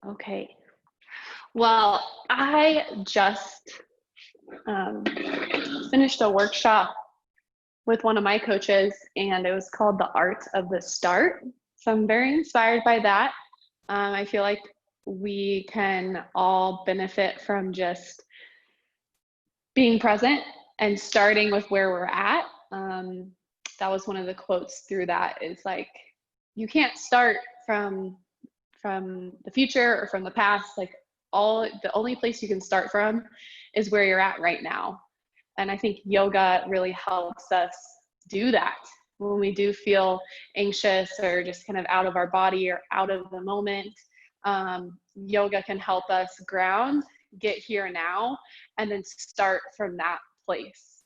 Okay. Well, I just um, finished a workshop with one of my coaches, and it was called The Art of the Start. So I'm very inspired by that. I feel like we can all benefit from just being present and starting with where we're at. That was one of the quotes through that is like, you can't start from the future or from the past. Like the only place you can start from is where you're at right now. And I think yoga really helps us do that when we do feel anxious or just kind of out of our body or out of the moment. Yoga can help us ground, get here now, and then start from that place.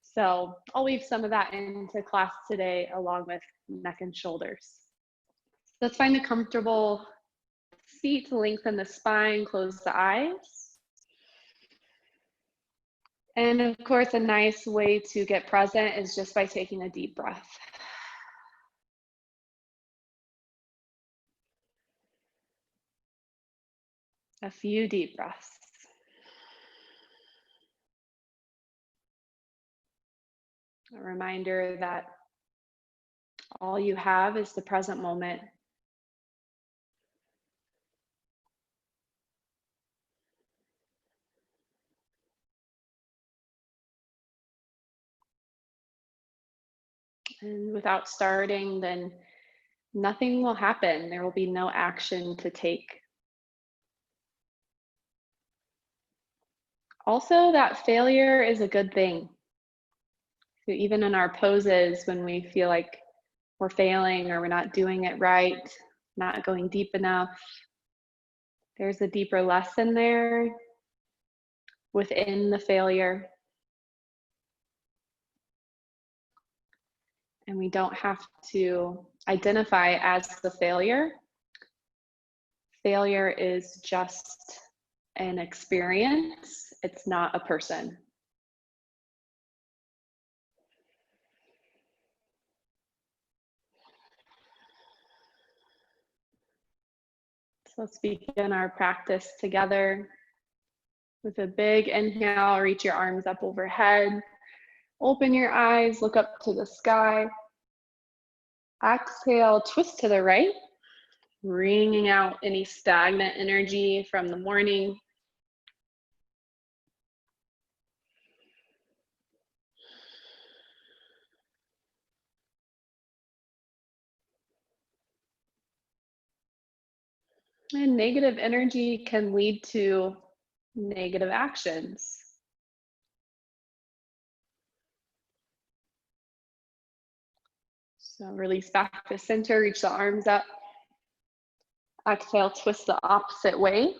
So I'll weave some of that into class today along with neck and shoulders. Let's find a comfortable seat to lengthen the spine, close the eyes. And of course, a nice way to get present is just by taking a deep breath. A few deep breaths. A reminder that all you have is the present moment. And without starting, then nothing will happen. There will be no action to take. Also, that failure is a good thing. So even in our poses, when we feel like we're failing or we're not doing it right, not going deep enough, there's a deeper lesson there within the failure. And we don't have to identify as the failure. Failure is just an experience, it's not a person. So let's begin our practice together. With a big inhale, reach your arms up overhead. Open your eyes, look up to the sky. Exhale, twist to the right, wringing out any stagnant energy from the morning. And negative energy can lead to negative actions. So release back to center, reach the arms up. Exhale, twist the opposite way.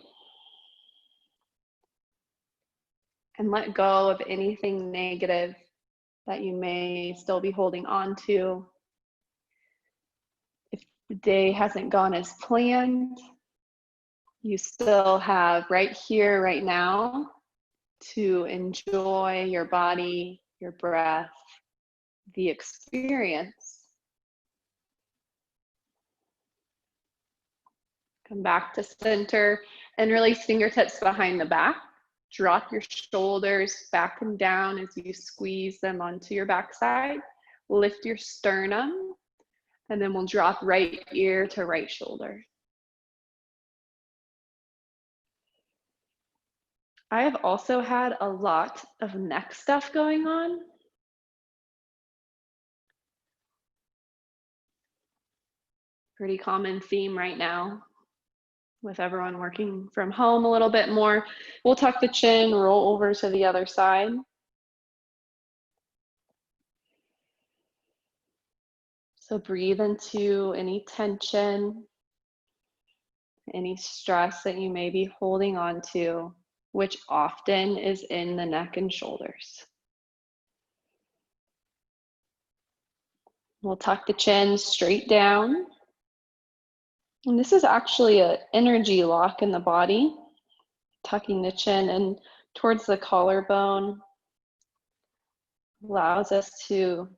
And let go of anything negative that you may still be holding on to. If the day hasn't gone as planned, you still have right here, right now, to enjoy your body, your breath, the experience. Come back to center and release fingertips behind the back. Drop your shoulders back and down as you squeeze them onto your backside. Lift your sternum, and then we'll drop right ear to right shoulder. I have also had a lot of neck stuff going on. Pretty common theme right now with everyone working from home a little bit more. We'll tuck the chin, roll over to the other side. So breathe into any tension, any stress that you may be holding on to, which often is in the neck and shoulders. We'll tuck the chin straight down. And this is actually an energy lock in the body. Tucking the chin in towards the collarbone allows us to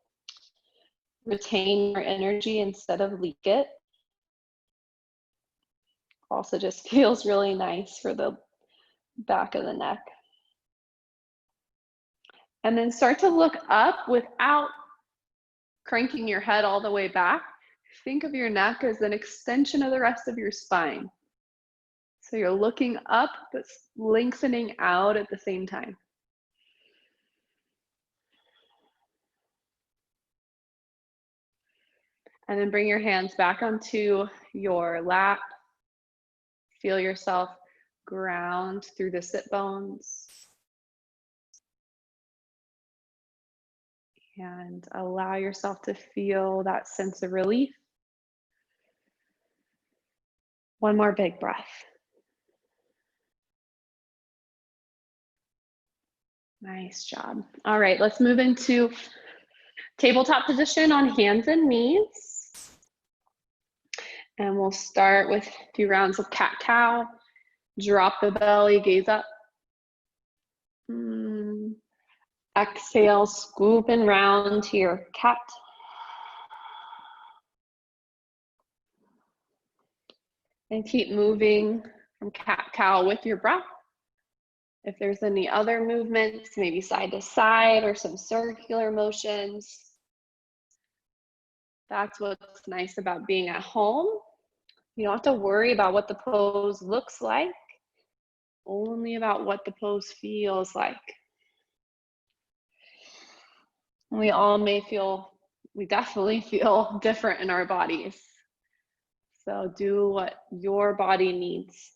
retain our energy instead of leak it. Also just feels really nice for the back of the neck. And then start to look up without cranking your head all the way back. Think of your neck as an extension of the rest of your spine. So you're looking up, but lengthening out at the same time. And then bring your hands back onto your lap. Feel yourself ground through the sit bones. And allow yourself to feel that sense of relief. One more big breath. Nice job. All right, let's move into tabletop position on hands and knees. And we'll start with a few rounds of cat-cow. Drop the belly, gaze up. Exhale, scoop and round to your cat. And keep moving from cat-cow with your breath. If there's any other movements, maybe side to side or some circular motions. That's what's nice about being at home. You don't have to worry about what the pose looks like, only about what the pose feels like. We definitely feel different in our bodies. So do what your body needs.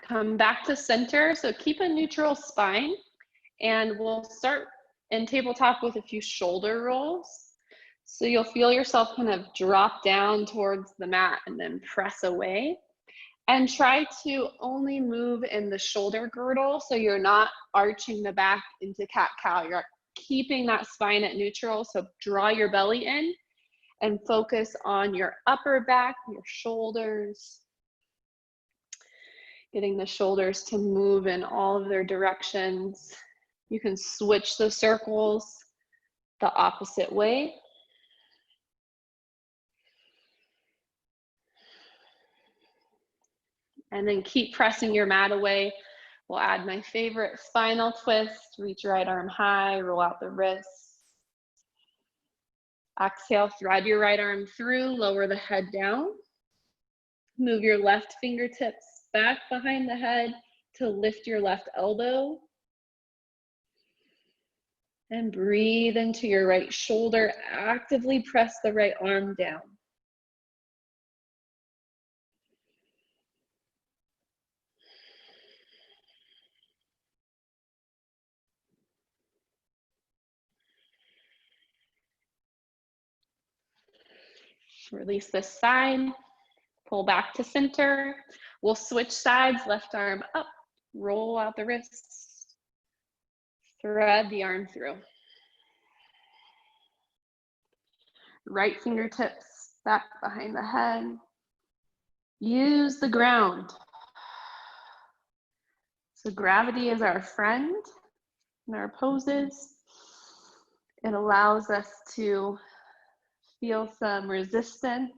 Come back to center. So keep a neutral spine, and we'll start in tabletop with a few shoulder rolls. So you'll feel yourself kind of drop down towards the mat and then press away. And try to only move in the shoulder girdle, so you're not arching the back into cat-cow. You're keeping that spine at neutral, so draw your belly in and focus on your upper back, your shoulders. Getting the shoulders to move in all of their directions. You can switch the circles the opposite way. And then keep pressing your mat away. We'll add my favorite spinal twist. Reach right arm high, roll out the wrists. Exhale, thread your right arm through, lower the head down. Move your left fingertips back behind the head to lift your left elbow. And breathe into your right shoulder. Actively press the right arm down. Release this side. Pull back to center. We'll switch sides, left arm up, roll out the wrists, thread the arm through. Right fingertips back behind the head. Use the ground. So gravity is our friend in our poses. It allows us to feel some resistance,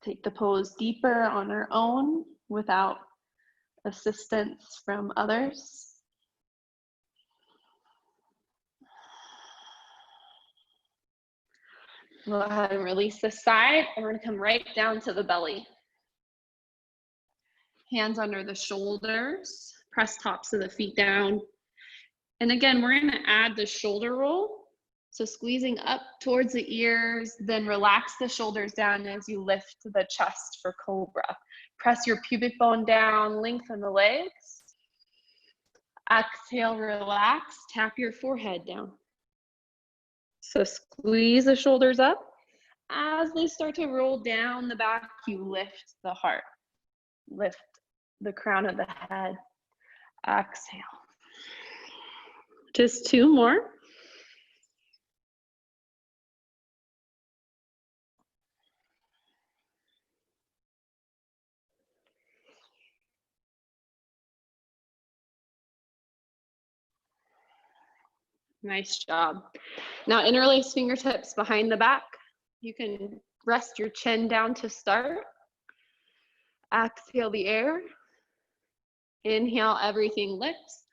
take the pose deeper on our own without assistance from others. Go ahead and release this side, and we're gonna come right down to the belly. Hands under the shoulders, press tops of the feet down. And again, we're gonna add the shoulder roll. So squeezing up towards the ears, then relax the shoulders down as you lift the chest for cobra. Press your pubic bone down, lengthen the legs. Exhale, relax, tap your forehead down. So squeeze the shoulders up. As they start to roll down the back, you lift the heart. Lift the crown of the head. Exhale. Just two more. Nice job. Now interlace fingertips behind the back. You can rest your chin down to start. Exhale the air. Inhale, everything lifts.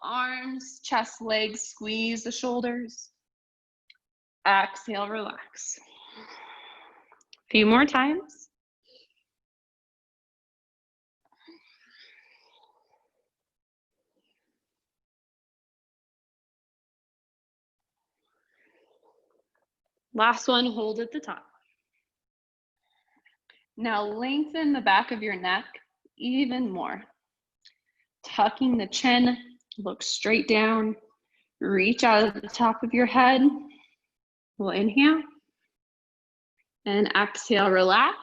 Arms, chest, legs, squeeze the shoulders. Exhale, relax. A few more times. Last one, hold at the top. Now lengthen the back of your neck even more. Tucking the chin, look straight down, reach out at the top of your head. We'll inhale and exhale, relax.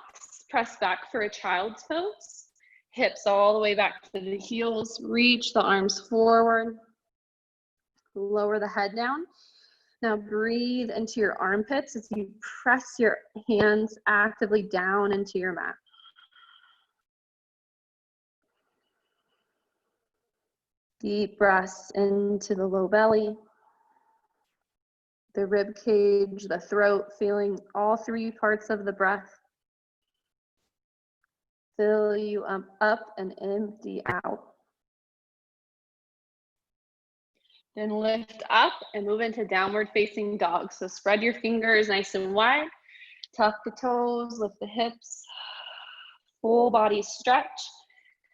Press back for a child's pose. Hips all the way back to the heels. Reach the arms forward. Lower the head down. Now breathe into your armpits as you press your hands actively down into your mat. Deep breaths into the low belly, the rib cage, the throat, feeling all three parts of the breath fill you up and empty out. Then lift up and move into downward facing dog. So spread your fingers nice and wide, tuck the toes, lift the hips, full body stretch.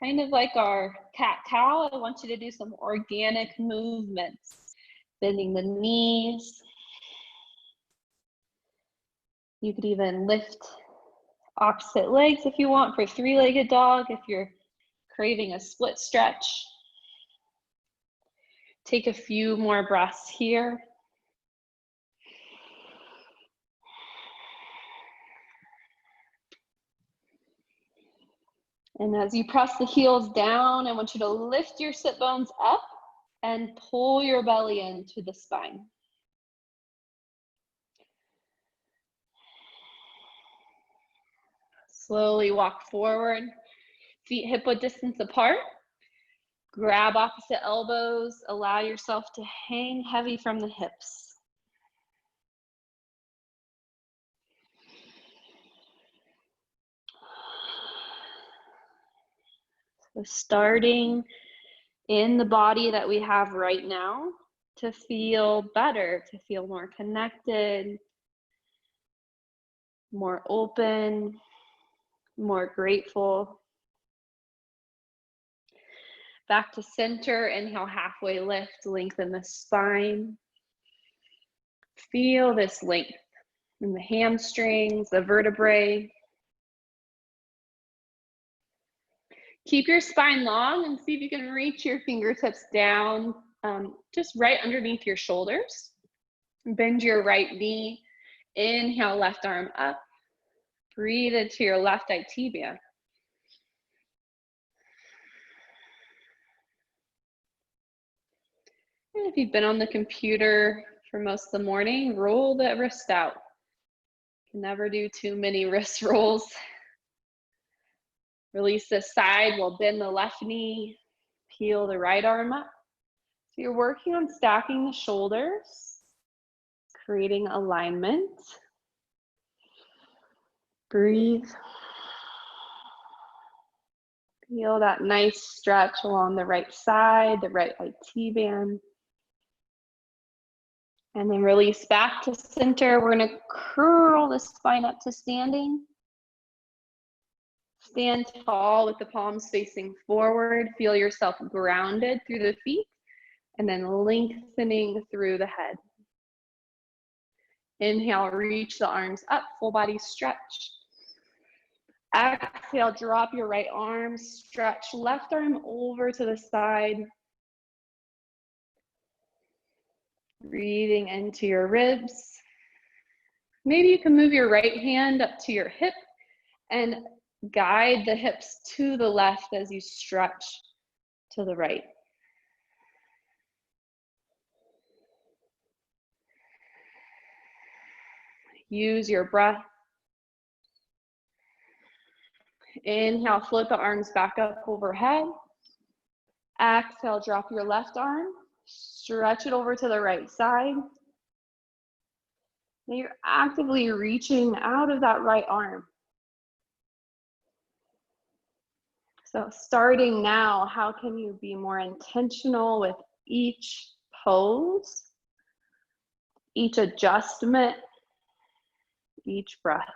Kind of like our cat-cow, I want you to do some organic movements, bending the knees. You could even lift opposite legs if you want for three-legged dog, if you're craving a split stretch. Take a few more breaths here. And as you press the heels down, I want you to lift your sit bones up and pull your belly into the spine. Slowly walk forward, feet hip-width distance apart. Grab opposite elbows, allow yourself to hang heavy from the hips. So starting in the body that we have right now to feel better, to feel more connected, more open, more grateful. Back to center, inhale, halfway lift, lengthen the spine. Feel this length in the hamstrings, the vertebrae. Keep your spine long and see if you can reach your fingertips down, just right underneath your shoulders. Bend your right knee. Inhale, left arm up. Breathe into your left tibia. And if you've been on the computer for most of the morning, roll the wrist out. You can never do too many wrist rolls. Release this side, we'll bend the left knee, peel the right arm up. So you're working on stacking the shoulders, creating alignment. Breathe. Feel that nice stretch along the right side, the right IT band. And then release back to center. We're gonna curl the spine up to standing. Stand tall with the palms facing forward. Feel yourself grounded through the feet and then lengthening through the head. Inhale, reach the arms up, full body stretch. Exhale, drop your right arm, stretch left arm over to the side. Breathing into your ribs. Maybe you can move your right hand up to your hip and guide the hips to the left as you stretch to the right. Use your breath. Inhale, float the arms back up overhead. Exhale, drop your left arm, Stretch it over to the right side. Now you're actively reaching out of that right arm. So starting now, how can you be more intentional with each pose, each adjustment, each breath?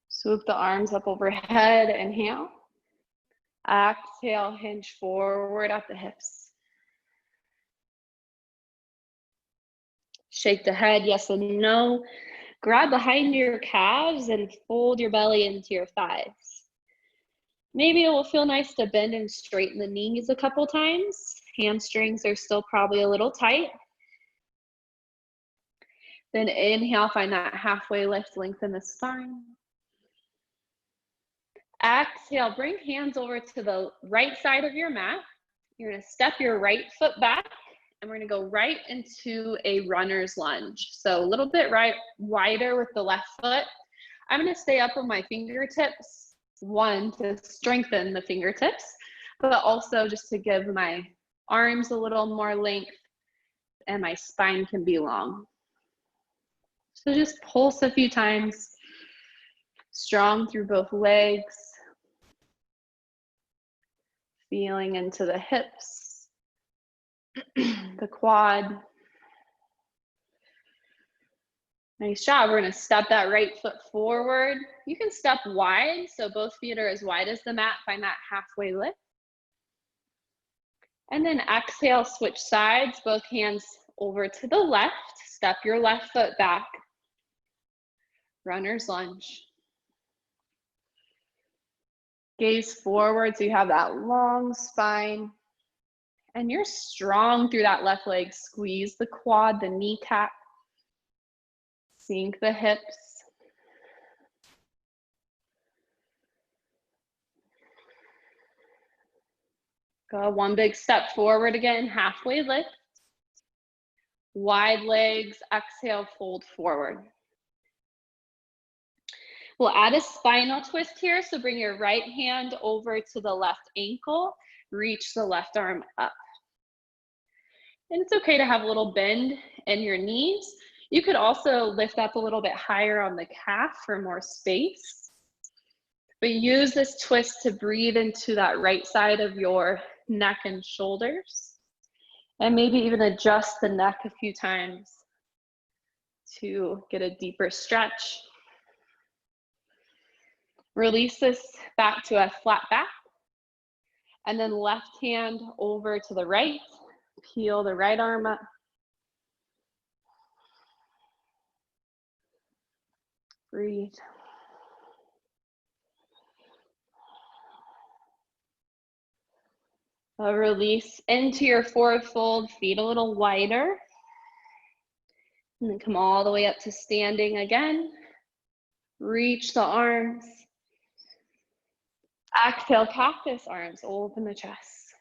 Swoop the arms up overhead, inhale. Exhale, hinge forward at the hips. Shake the head, yes and no. Grab behind your calves and fold your belly into your thighs. Maybe it will feel nice to bend and straighten the knees a couple times. Hamstrings are still probably a little tight. Then inhale, find that halfway lift, lengthen the spine. Exhale, bring hands over to the right side of your mat. You're gonna step your right foot back and we're gonna go right into a runner's lunge. So a little bit wider with the left foot. I'm gonna stay up with my fingertips, one, to strengthen the fingertips, but also just to give my arms a little more length and my spine can be long. So just pulse a few times, strong through both legs, feeling into the hips, the quad. Nice job. We're gonna step that right foot forward. You can step wide, so both feet are as wide as the mat. Find that halfway lift. And then exhale, switch sides, both hands over to the left. Step your left foot back. Runner's lunge. Gaze forward so you have that long spine. And you're strong through that left leg. Squeeze the quad, the kneecap. Sink the hips. Go one big step forward again, halfway lift. Wide legs, exhale, fold forward. We'll add a spinal twist here, so bring your right hand over to the left ankle, reach the left arm up. And it's okay to have a little bend in your knees. You could also lift up a little bit higher on the calf for more space. But use this twist to breathe into that right side of your neck and shoulders. And maybe even adjust the neck a few times to get a deeper stretch. Release this back to a flat back. And then left hand over to the right. Peel the right arm up. Breathe. Release into your forward fold, feet a little wider. And then come all the way up to standing again. Reach the arms. Exhale, cactus arms, open the chest.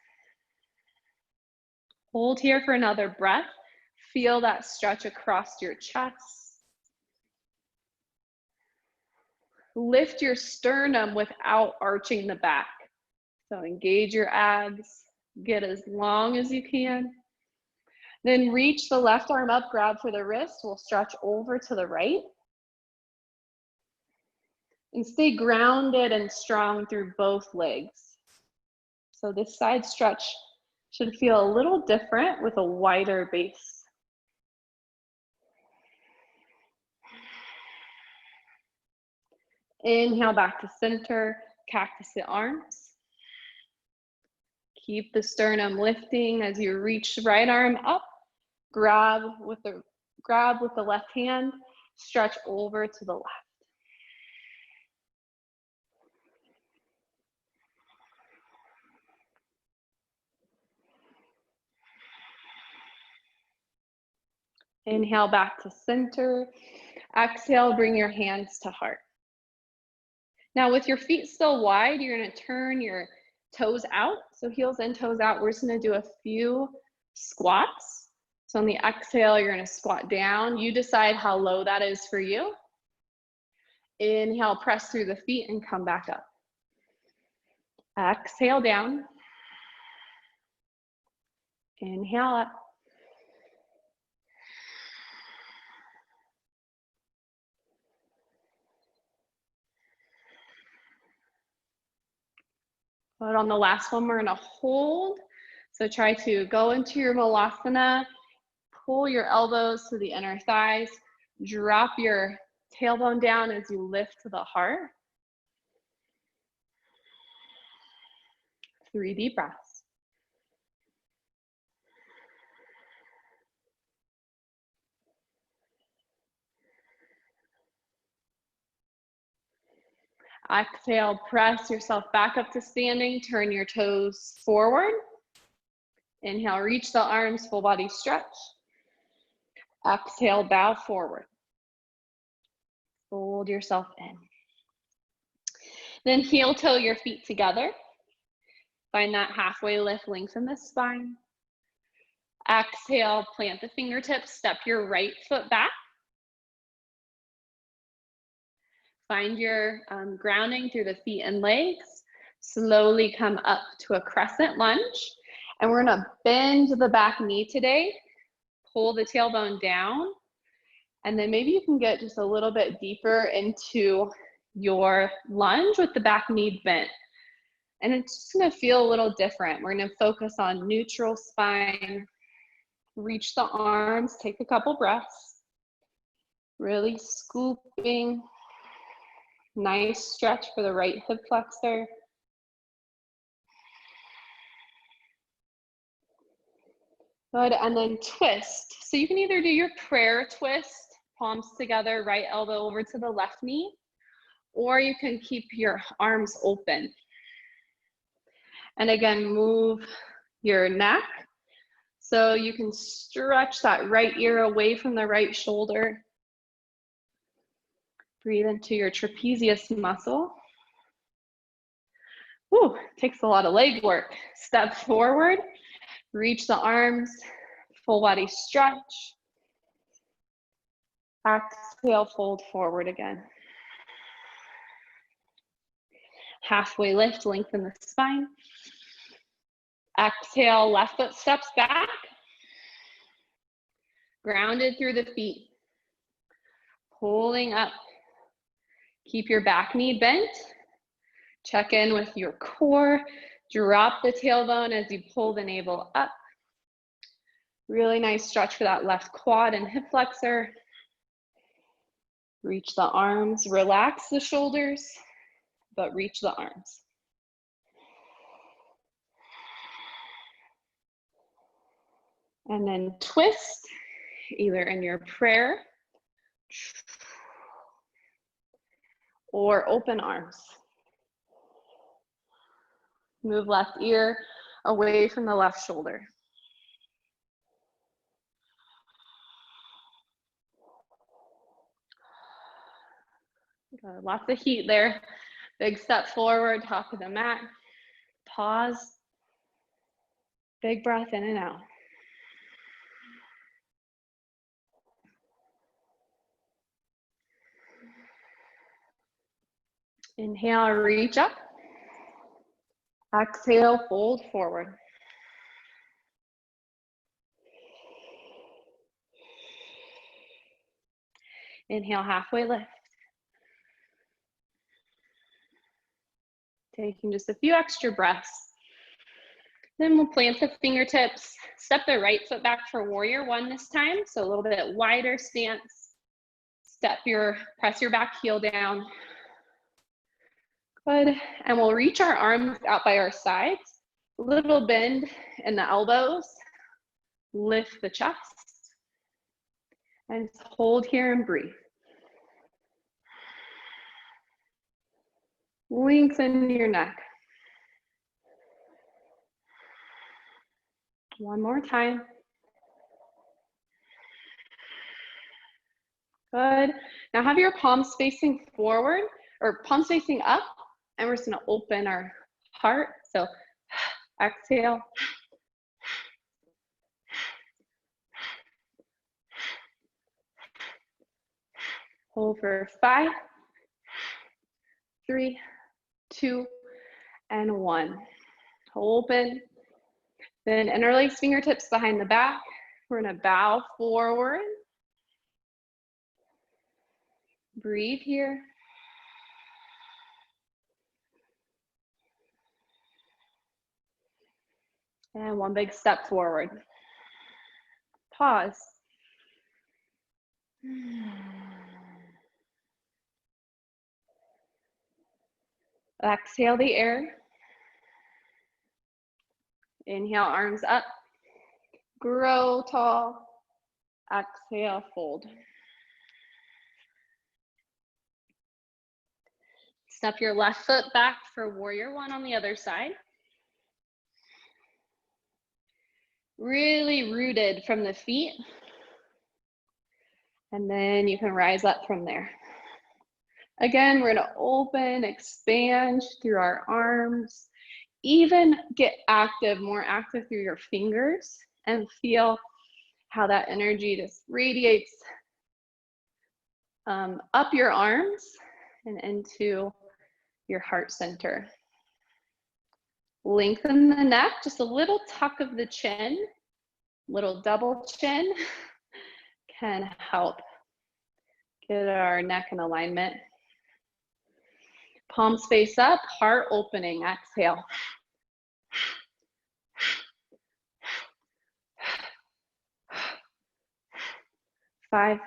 Hold here for another breath. Feel that stretch across your chest. Lift your sternum without arching the back. So engage your abs, get as long as you can. Then reach the left arm up, grab for the wrist. We'll stretch over to the right. And stay grounded and strong through both legs. So this side stretch should feel a little different with a wider base. Inhale back to center, cactus the arms. Keep the sternum lifting as you reach the right arm up. Grab with the left hand, stretch over to the left. Inhale back to center. Exhale, bring your hands to heart. Now with your feet still wide, you're gonna turn your toes out. So heels in, toes out. We're just gonna do a few squats. So on the exhale, you're gonna squat down. You decide how low that is for you. Inhale, press through the feet and come back up. Exhale down. Inhale up. But on the last one, we're gonna hold. So try to go into your malasana, pull your elbows to the inner thighs, drop your tailbone down as you lift to the heart. 3 deep breaths. Exhale, press yourself back up to standing, turn your toes forward. Inhale, reach the arms, full body stretch. Exhale, bow forward. Fold yourself in. Then heel toe your feet together. Find that halfway lift, lengthen the spine. Exhale, plant the fingertips, step your right foot back. Find your grounding through the feet and legs. Slowly come up to a crescent lunge. And we're gonna bend the back knee today. Pull the tailbone down. And then maybe you can get just a little bit deeper into your lunge with the back knee bent. And it's just gonna feel a little different. We're gonna focus on neutral spine. Reach the arms, take a couple breaths. Really scooping. Nice stretch for the right hip flexor. Good, and then twist. So you can either do your prayer twist, palms together, right elbow over to the left knee, or you can keep your arms open. And again, move your neck. So you can stretch that right ear away from the right shoulder. Breathe into your trapezius muscle. Whew, takes a lot of leg work. Step forward, reach the arms, full body stretch. Exhale, fold forward again. Halfway lift, lengthen the spine. Exhale, left foot steps back. Grounded through the feet. Pulling up. Keep your back knee bent. Check in with your core. Drop the tailbone as you pull the navel up. Really nice stretch for that left quad and hip flexor. Reach the arms, relax the shoulders, but reach the arms. And then twist, either in your prayer or open arms. Move left ear away from the left shoulder. Lots of heat there. Big step forward, top of the mat. Pause. Big breath in and out. Inhale, reach up. Exhale, fold forward. Inhale, halfway lift. Taking just a few extra breaths. Then we'll plant the fingertips, step the right foot back for warrior one this time. So a little bit wider stance. Press your back heel down. Good, and we'll reach our arms out by our sides. A little bend in the elbows. Lift the chest. And hold here and breathe. Lengthen your neck. One more time. Good. Now have your palms facing forward or palms facing up, and we're just gonna open our heart. So exhale. Hold for 5, 3, 2, and 1. Open. Then interlace fingertips behind the back. We're gonna bow forward. Breathe here. And 1 big step forward. Pause. Exhale the air. Inhale, arms up. Grow tall. Exhale, fold. Step your left foot back for warrior 1 on the other side. Really rooted from the feet. And then you can rise up from there. Again, we're gonna open, expand through our arms. Even get active, more active through your fingers, and feel how that energy just radiates up your arms and into your heart center. Lengthen the neck, just a little tuck of the chin, little double chin can help get our neck in alignment. Palms face up, heart opening, exhale. 5,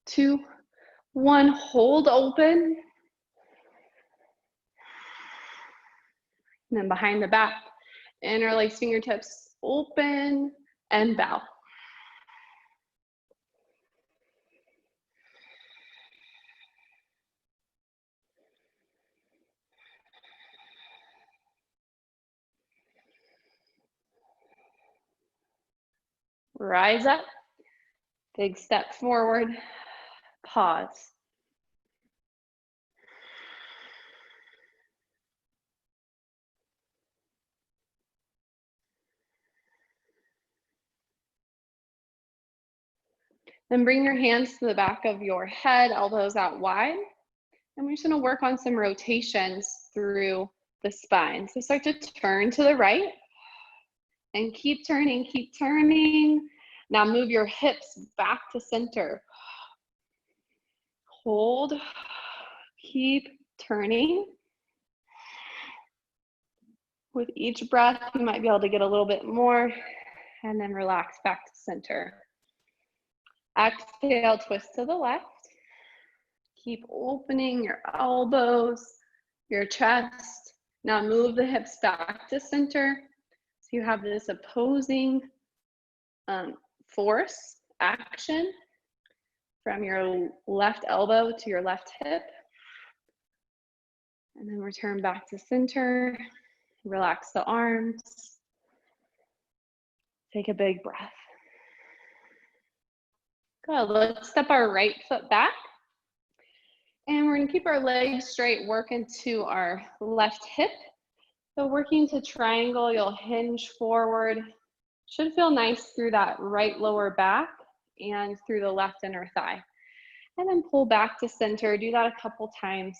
2, 1, hold open. And then behind the back, interlace fingertips, open and bow. Rise up, big step forward, pause. Then bring your hands to the back of your head, elbows out wide. And we're just gonna work on some rotations through the spine. So start to turn to the right and keep turning, keep turning. Now move your hips back to center. Hold, keep turning. With each breath, you might be able to get a little bit more, and then relax back to center. Exhale, twist to the left. Keep opening your elbows, your chest. Now move the hips back to center. So you have this opposing force action from your left elbow to your left hip. And then return back to center. Relax the arms. Take a big breath. Good, let's step our right foot back. And we're gonna keep our legs straight, work into our left hip. So working to triangle, you'll hinge forward. Should feel nice through that right lower back and through the left inner thigh. And then pull back to center, do that a couple times.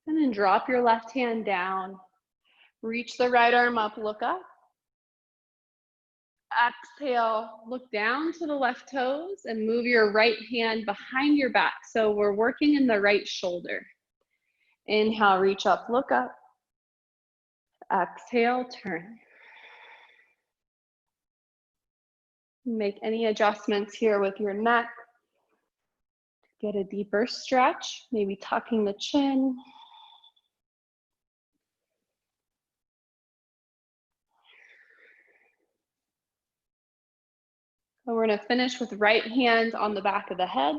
And then drop your left hand down. Reach the right arm up, look up. Exhale, look down to the left toes and move your right hand behind your back. So we're working in the right shoulder. Inhale, reach up, look up. Exhale, turn. Make any adjustments here with your neck. Get a deeper stretch, maybe tucking the chin. So we're gonna finish with right hand on the back of the head.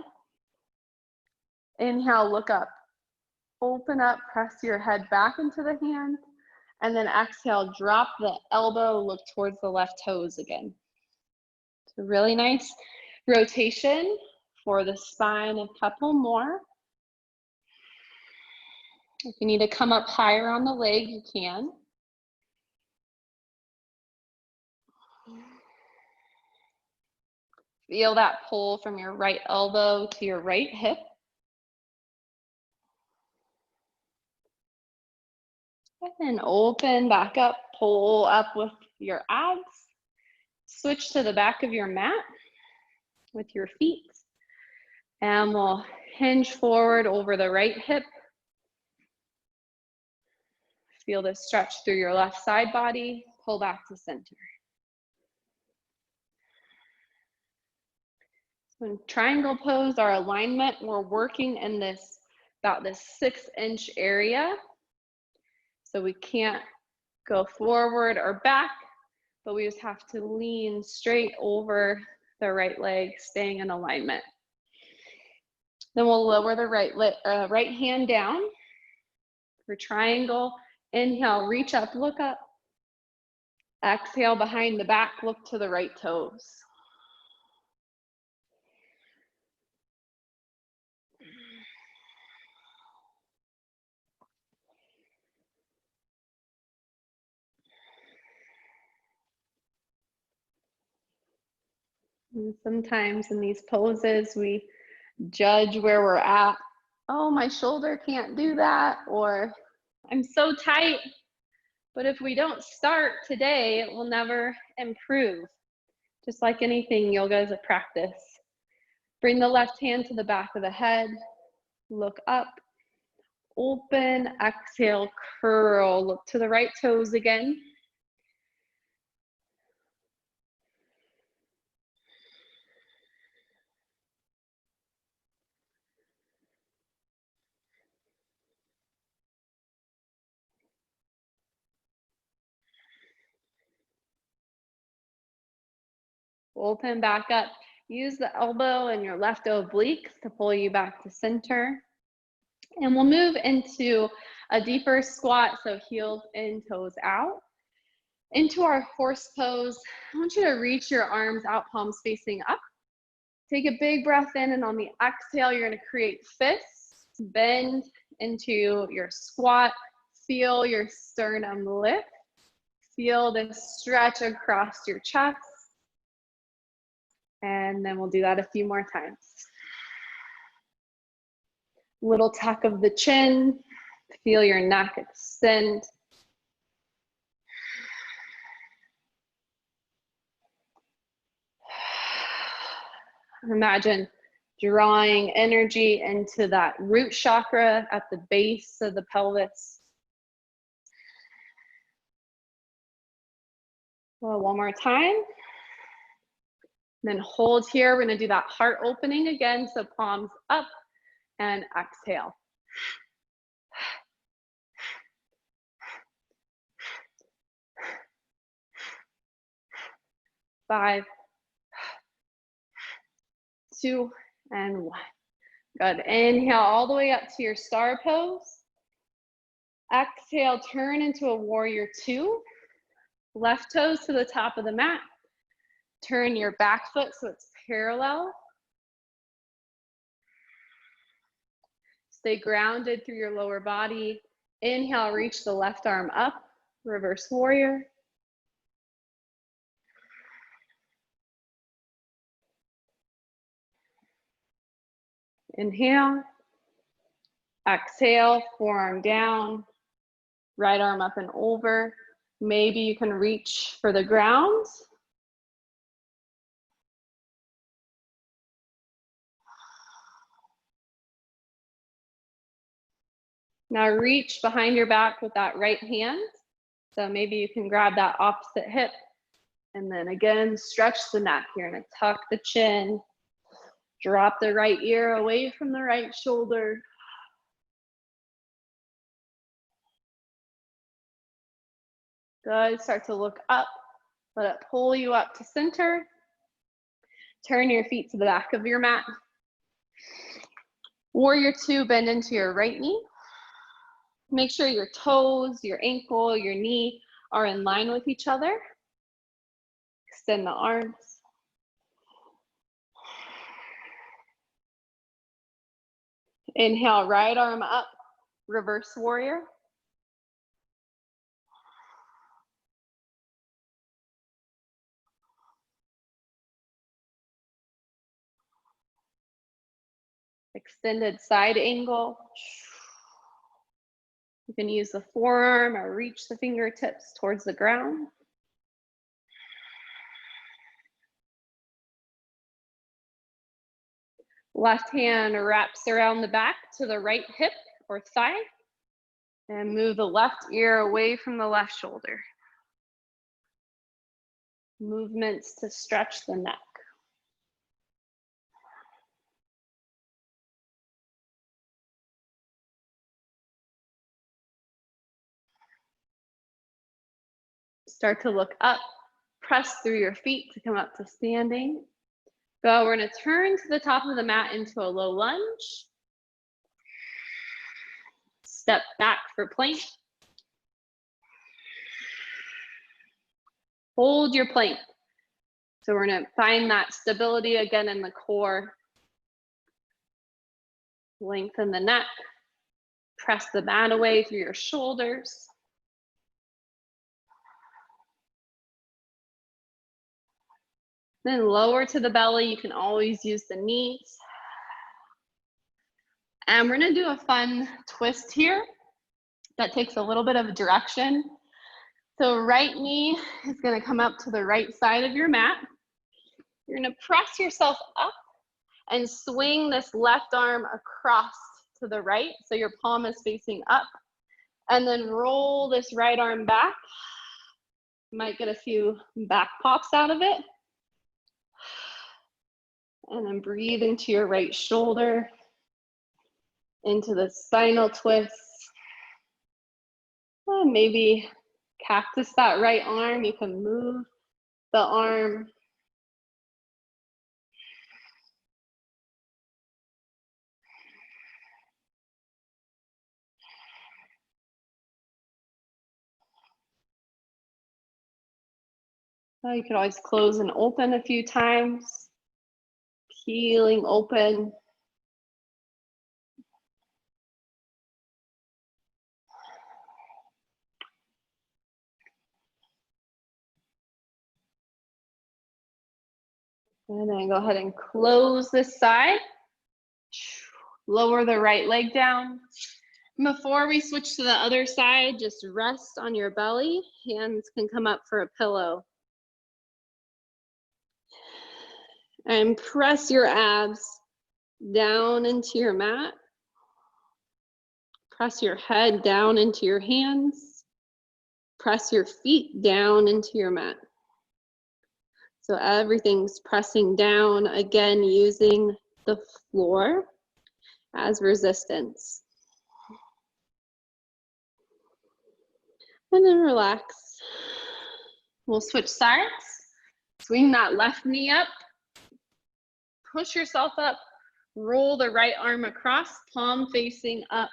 Inhale, look up. Open up, press your head back into the hand. And then exhale, drop the elbow, look towards the left toes again. So really nice rotation for the spine, a couple more. If you need to come up higher on the leg, you can. Feel that pull from your right elbow to your right hip. And then open back up, pull up with your abs. Switch to the back of your mat with your feet. And we'll hinge forward over the right hip. Feel this stretch through your left side body. Pull back to center. So in triangle pose, our alignment, we're working in this, about this 6-inch area. So we can't go forward or back, but we just have to lean straight over the right leg, staying in alignment. Then we'll lower the right hand down for triangle. Inhale, reach up, look up. Exhale, behind the back, look to the right toes. And sometimes in these poses, we judge where we're at. Oh, my shoulder can't do that, or I'm so tight. But if we don't start today, it will never improve. Just like anything, yoga is a practice. Bring the left hand to the back of the head, look up, open, exhale, curl, look to the right toes again. Open back up. Use the elbow and your left obliques to pull you back to center. And we'll move into a deeper squat, so heels in, toes out. Into our horse pose, I want you to reach your arms out, palms facing up. Take a big breath in, and on the exhale, you're gonna create fists, bend into your squat. Feel your sternum lift. Feel the stretch across your chest. And then we'll do that a few more times. Little tuck of the chin. Feel your neck extend. Imagine drawing energy into that root chakra at the base of the pelvis. Well, one more time. Then hold here. We're going to do that heart opening again. So palms up and exhale. Five, 2, and 1. Good. Inhale all the way up to your star pose. Exhale, turn into a warrior 2. Left toes to the top of the mat. Turn your back foot so it's parallel. Stay grounded through your lower body. Inhale, reach the left arm up. Reverse warrior. Inhale. Exhale, forearm down. Right arm up and over. Maybe you can reach for the ground. Now reach behind your back with that right hand. So maybe you can grab that opposite hip. And then again, stretch the neck. You're gonna tuck the chin. Drop the right ear away from the right shoulder. Good, start to look up. Let it pull you up to center. Turn your feet to the back of your mat. Warrior 2, bend into your right knee. Make sure your toes, your ankle, your knee are in line with each other. Extend the arms. Inhale, right arm up, reverse warrior. Extended side angle. You can use the forearm or reach the fingertips towards the ground. Left hand wraps around the back to the right hip or thigh. And move the left ear away from the left shoulder. Movements to stretch the neck. Start to look up, press through your feet to come up to standing. So we're gonna turn to the top of the mat into a low lunge. Step back for plank. Hold your plank. So we're gonna find that stability again in the core. Lengthen the neck. Press the mat away through your shoulders. Then lower to the belly. You can always use the knees. And we're gonna do a fun twist here that takes a little bit of direction. So right knee is gonna come up to the right side of your mat. You're gonna press yourself up and swing this left arm across to the right. So your palm is facing up. And then roll this right arm back. You might get a few back pops out of it. And then breathe into your right shoulder, into the spinal twist. And maybe cactus that right arm. You can move the arm. You could always close and open a few times. Peeling open. And then go ahead and close this side. Lower the right leg down. Before we switch to the other side, just rest on your belly. Hands can come up for a pillow. And press your abs down into your mat. Press your head down into your hands. Press your feet down into your mat. So everything's pressing down, again, using the floor as resistance. And then relax. We'll switch sides. Swing that left knee up. Push yourself up. Roll the right arm across, palm facing up.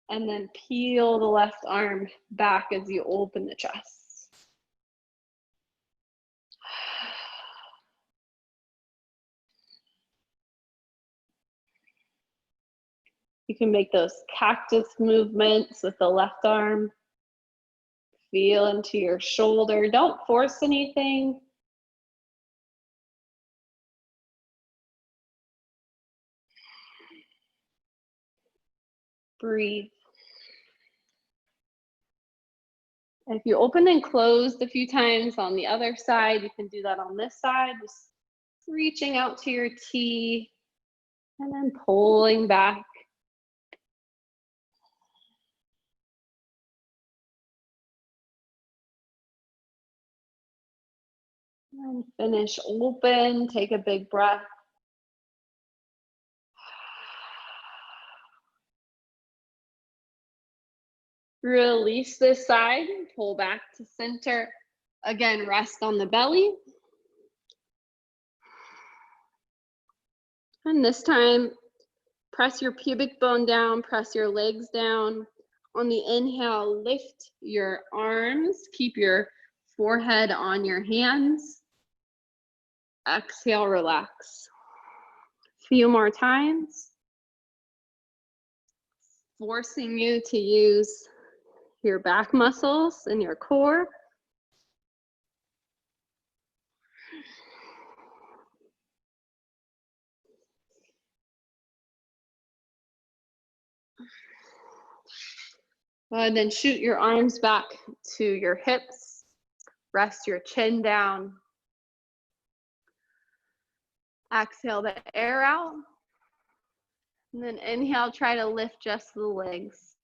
And then peel the left arm back as you open the chest. You can make those cactus movements with the left arm. Feel into your shoulder. Don't force anything. Breathe. If you open and closed a few times on the other side, you can do that on this side. Just reaching out to your T and then pulling back. And finish open, take a big breath. Release this side, pull back to center. Again, rest on the belly. And this time, press your pubic bone down, press your legs down. On the inhale, lift your arms, keep your forehead on your hands. Exhale, relax. Few more times. Forcing you to use your back muscles and your core. Go ahead and shoot your arms back to your hips. Rest your chin down. Exhale the air out. And then inhale, try to lift just the legs.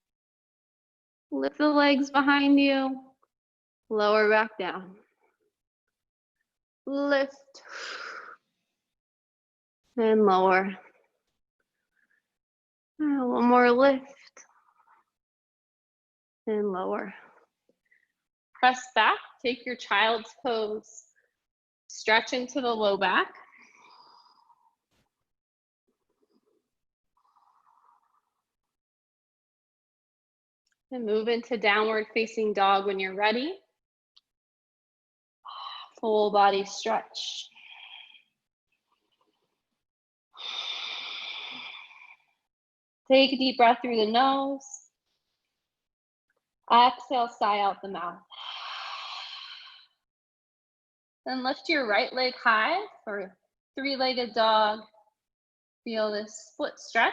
Lift the legs behind you. Lower back down. Lift. And lower. One more lift. And lower. Press back. Take your child's pose. Stretch into the low back. And move into downward facing dog when you're ready. Full body stretch. Take a deep breath through the nose. Exhale, sigh out the mouth. Then lift your right leg high for three-legged dog. Feel this split stretch.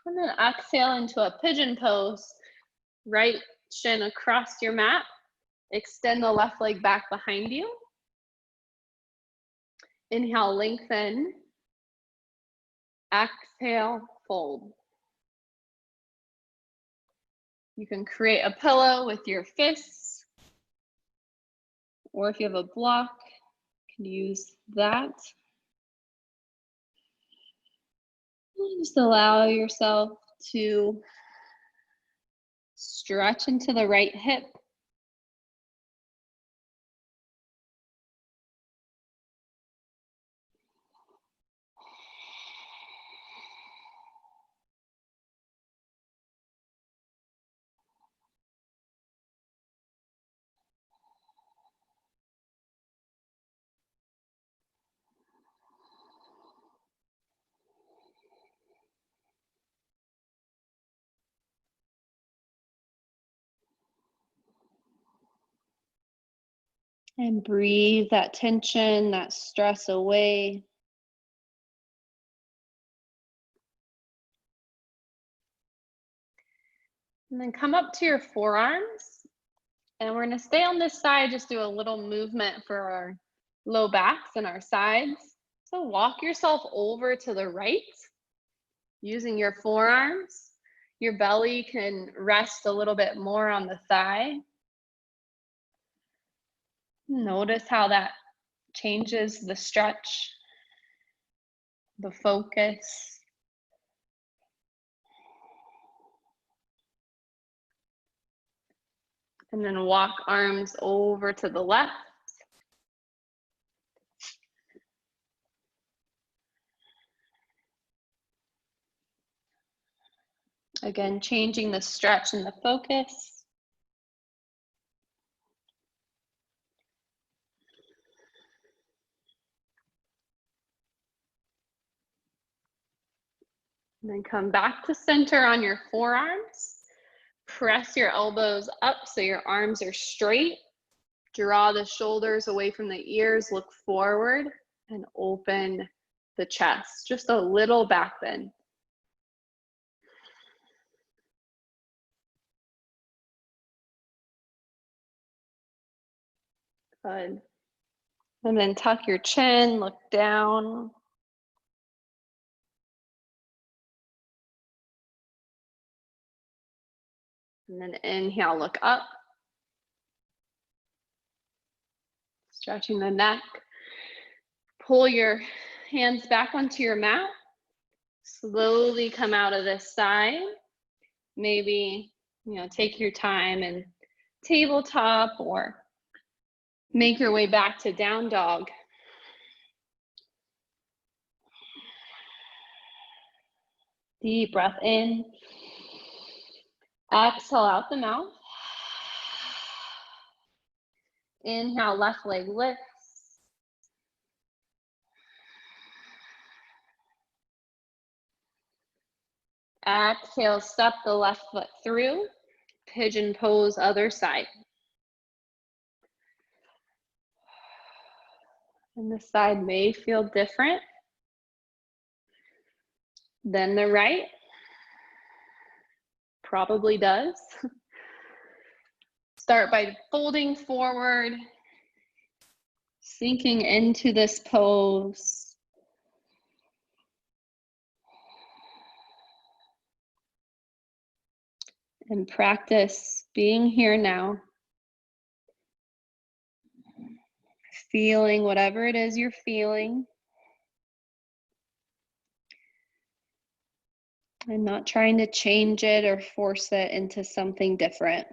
And then exhale into a pigeon pose. Right shin across your mat. Extend the left leg back behind you. Inhale, lengthen. Exhale, fold. You can create a pillow with your fists, or if you have a block, you can use that. And just allow yourself to stretch into the right hip. And breathe that tension, that stress away. And then come up to your forearms. And we're gonna stay on this side, just do a little movement for our low backs and our sides. So walk yourself over to the right using your forearms. Your belly can rest a little bit more on the thigh. Notice how that changes the stretch, the focus. And then walk arms over to the left. Again, changing the stretch and the focus. And then come back to center on your forearms. Press your elbows up so your arms are straight. Draw the shoulders away from the ears, look forward, and open the chest. Just a little back bend. Good. And then tuck your chin, look down. And then inhale, look up. Stretching the neck. Pull your hands back onto your mat. Slowly come out of this side. Maybe, take your time and tabletop or make your way back to down dog. Deep breath in. Exhale out the mouth. Inhale, left leg lifts. Exhale, step the left foot through. Pigeon pose, other side. And this side may feel different. Then the right probably does. Start by folding forward, sinking into this pose. And practice being here now. Feeling whatever it is you're feeling. And not trying to change it or force it into something different.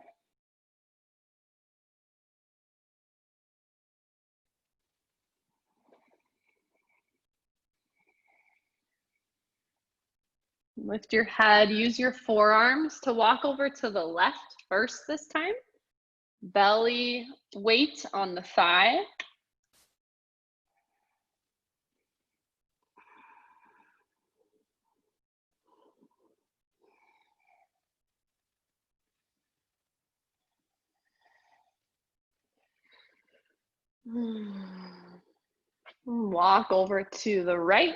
Lift your head, use your forearms to walk over to the left first this time. Belly weight on the thigh. Walk over to the right.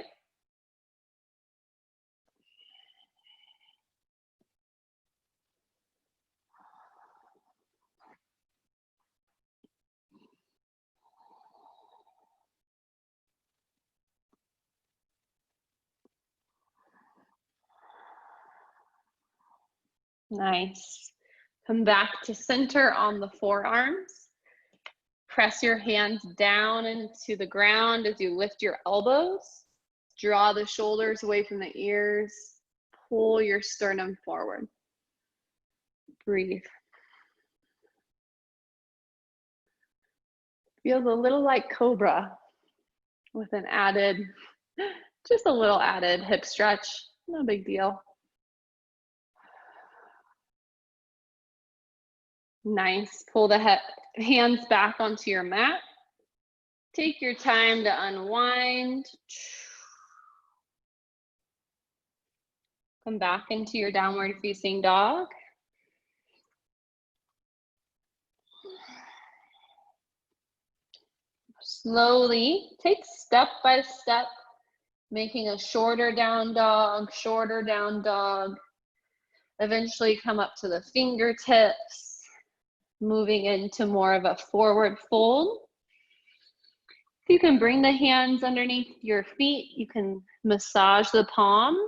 Nice. Come back to center on the forearms. Press your hands down into the ground as you lift your elbows. Draw the shoulders away from the ears. Pull your sternum forward. Breathe. Feels a little like cobra with an added, just a little added hip stretch. No big deal. Nice. Pull the hands back onto your mat. Take your time to unwind. Come back into your downward facing dog. Slowly take step by step, making a shorter down dog. Eventually come up to the fingertips, moving into more of a forward fold. If you can bring the hands underneath your feet, you can massage the palms.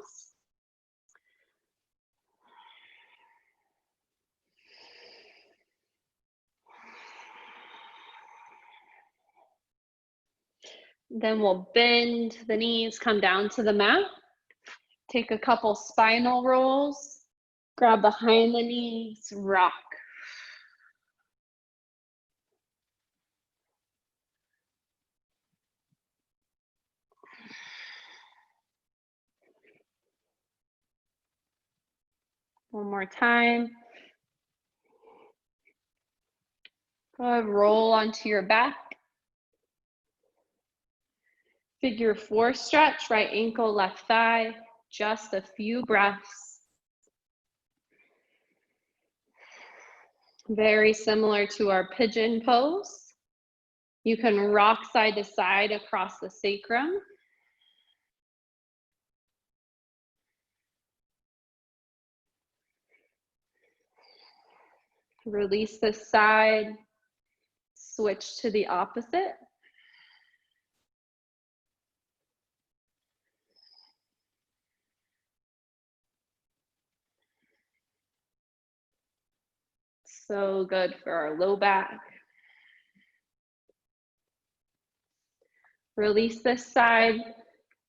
Then we'll bend the knees, come down to the mat. Take a couple spinal rolls. Grab behind the knees, rock. One more time. Go ahead, roll onto your back. Figure 4 stretch, right ankle, left thigh. Just a few breaths. Very similar to our pigeon pose. You can rock side to side across the sacrum. Release this side, switch to the opposite. So good for our low back. Release this side.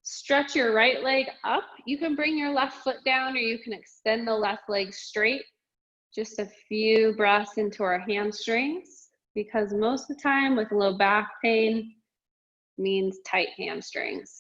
Stretch your right leg up. You can bring your left foot down or you can extend the left leg straight. Just a few breaths into our hamstrings, because most of the time with low back pain means tight hamstrings.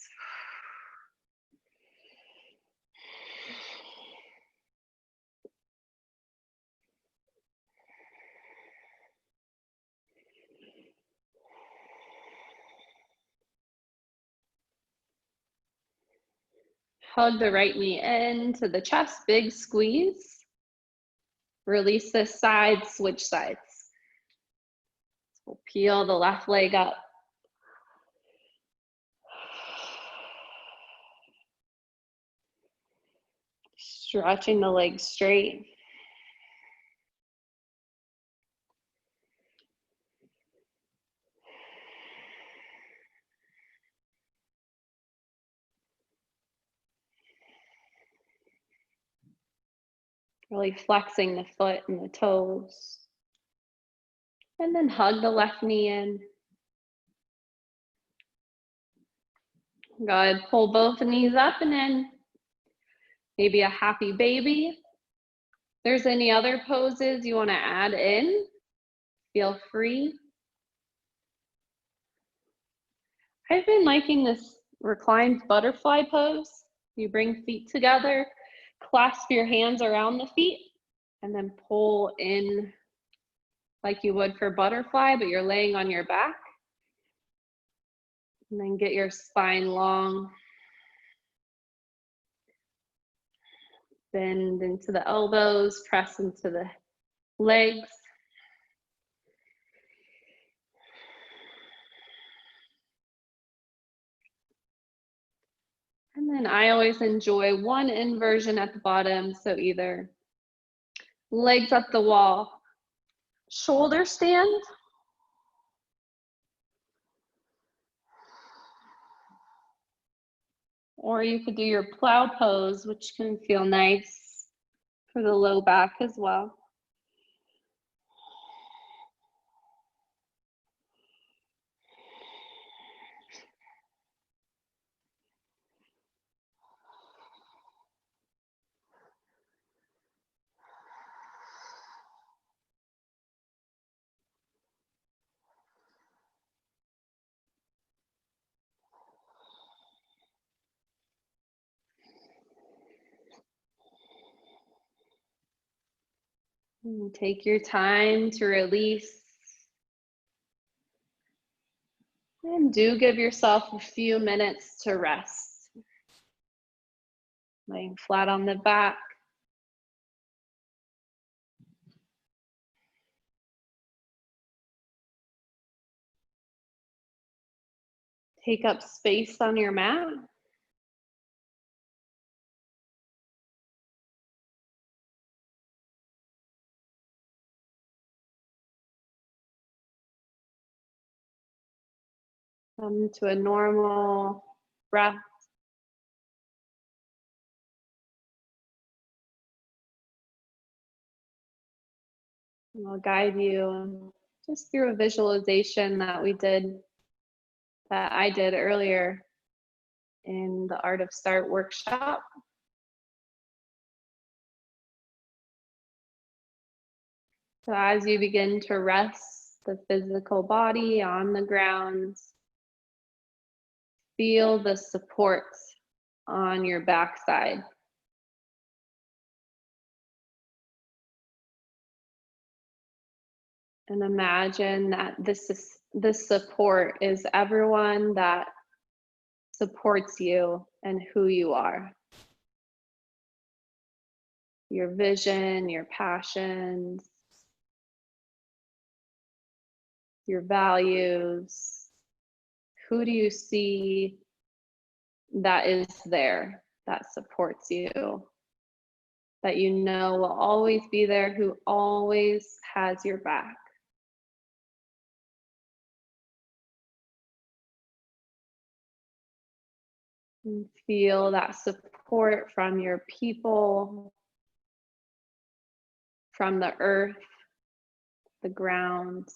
Hug the right knee into the chest, big squeeze. Release this side, switch sides. We'll peel the left leg up. Stretching the legs straight. Really flexing the foot and the toes. And then hug the left knee in. Good. Pull both knees up and in. Maybe a happy baby. If there's any other poses you want to add in, feel free. I've been liking this reclined butterfly pose. You bring feet together, clasp your hands around the feet, and then pull in like you would for butterfly, but you're laying on your back. And then get your spine long. Bend into the elbows, press into the legs. And then I always enjoy one inversion at the bottom. So either legs up the wall, shoulder stand, or you could do your plow pose, which can feel nice for the low back as well. And take your time to release. And do give yourself a few minutes to rest. Laying flat on the back. Take up space on your mat. Come to a normal breath. And I'll guide you just through a visualization that I did earlier in the Art of Start workshop. So as you begin to rest the physical body on the ground, feel the support on your backside. And imagine that this support is everyone that supports you and who you are. Your vision, your passions, your values. Who do you see that is there, that supports you, that you know will always be there, who always has your back? And feel that support from your people, from the earth, the ground.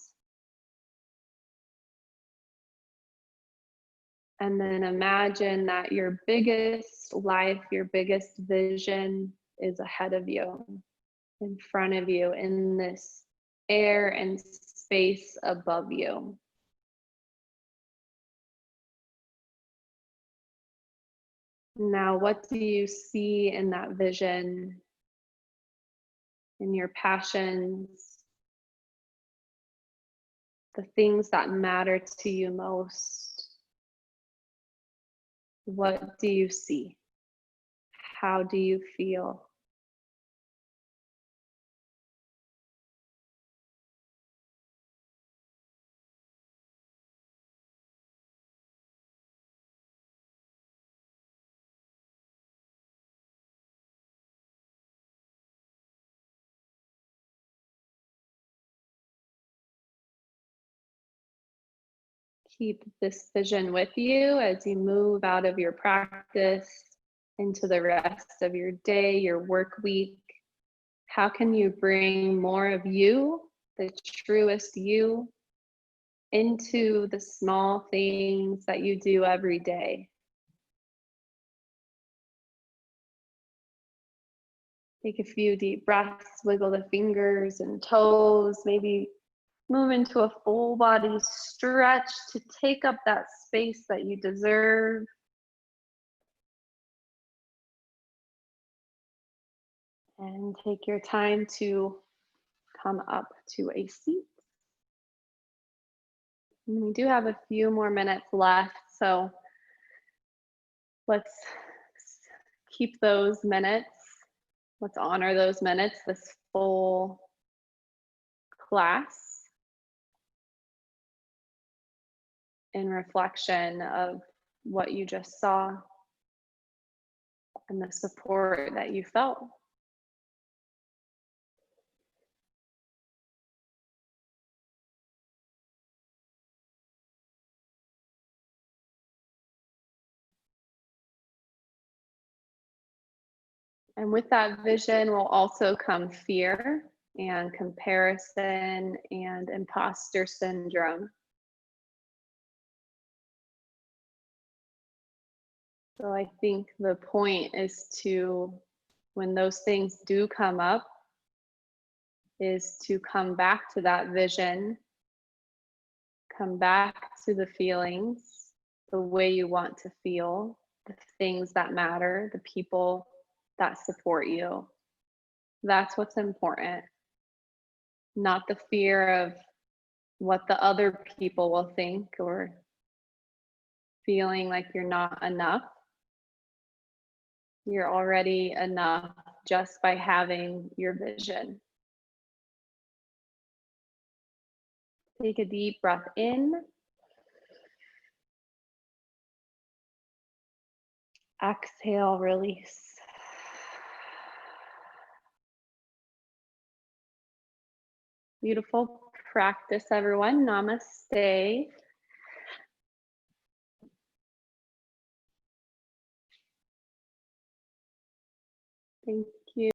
And then imagine that your biggest life, your biggest vision is ahead of you, in front of you, in this air and space above you. Now, what do you see in that vision, in your passions, the things that matter to you most? What do you see? How do you feel? keep this vision with you as you move out of your practice into the rest of your day, your work week. How can you bring more of you, the truest you, into the small things that you do every day? Take a few deep breaths, wiggle the fingers and toes, maybe move into a full body stretch to take up that space that you deserve. And take your time to come up to a seat. And we do have a few more minutes left, so let's keep those minutes. Let's honor those minutes, this full class, in reflection of what you just saw and the support that you felt. And with that vision will also come fear and comparison and imposter syndrome. So I think the point is to, when those things do come up, is to come back to that vision, come back to the feelings, the way you want to feel, the things that matter, the people that support you. That's what's important, not the fear of what the other people will think or feeling like you're not enough. You're already enough just by having your vision. Take a deep breath in. Exhale, release. Beautiful practice, everyone. Namaste. Thank you.